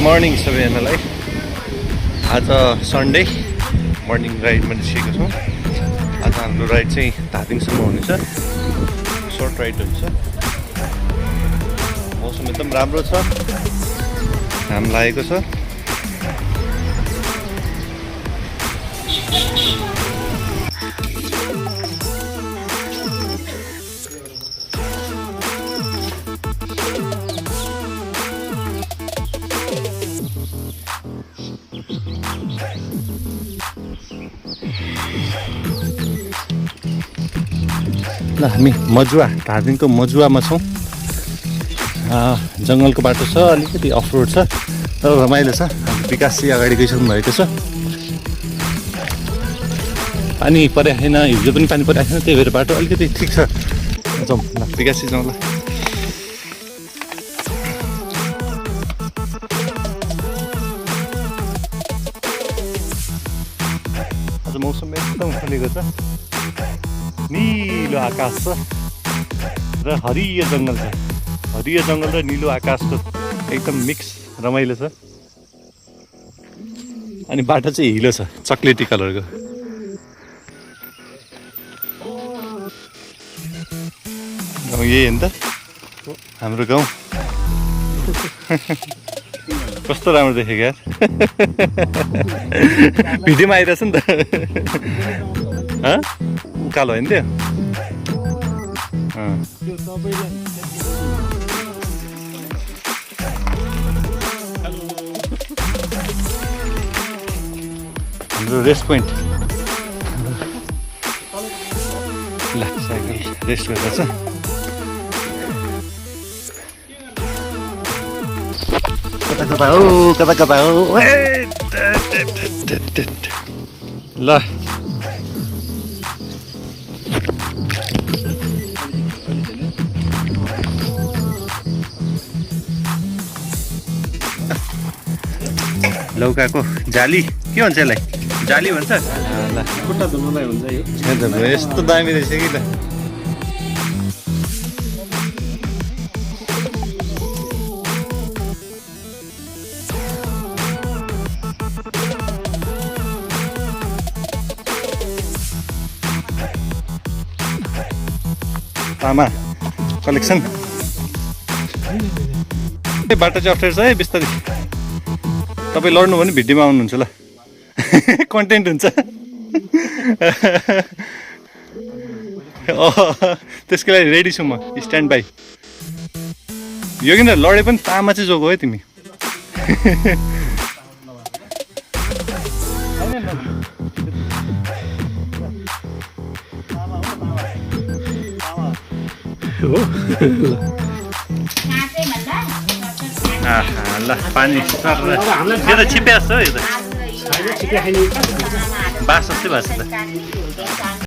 Morning सबैजनालाई। आज Sunday morning राइडमा निस्केको छौँ। आज हाम्रो राइड चाहिँ धादिङसम्म हुनेछ, सर्ट राइड हुन्छ। मौसम एकदम राम्रो छ, घाम लागेको छ। ल हामी मजुवा, धादिङको मजुवामा छौँ। जङ्गलको बाटो छ, अलिकति अफ रोड छ तर रमाइलो छ। विकास चाहिँ अगाडि गइसक्नु भएको छ। पानी परेको छैन, हिजो पनि पानी परेको छैन, त्यही भएर बाटो अलिकति ठिक छ। जाउँ ल, विकास चाहिँ जाउँ ल। आज मौसम एकदम खुलेको छ, निलो आकाश छ र हरियो जङ्गल छ। हरियो जङ्गल र निलो आकाशको एकदम मिक्स रमाइलो छ। अनि बाटो चाहिँ हिलो छ, चक्लेटी कलरको। गाउँ यही हो नि त हाम्रो गाउँ। कस्तो राम्रो देखेको यार। भिडियोमा आइरहेछ नि त। उकालो होइन त्यो। हाम्रो रेस्ट पोइन्ट। ल साइकल रेस्ट गरेर छ। कता कता हो, कता कता हो। ल लौकाको जाली के भन्छ यसलाई? जाली भन्छ। ल खुट्टा धुनुलाई हुन्छ यो। यस्तो दामी रहेछ कि त। तामा कलेक्सन। बाटो चाहिँ अप्ठ्यारो छ है, बिस्तारै। तपाईँ लड्नु भने भिडियोमा आउनुहुन्छ ल। कन्टेन्ट हुन्छ। त्यसको लागि रेडी छु म, स्ट्यान्ड बाई। यो किन लडे पनि तामा चाहिँ जोगो है तिमी। ल पानी यो त छिप्या जस्तो हो, यो त बास जस्तै भएको छ त।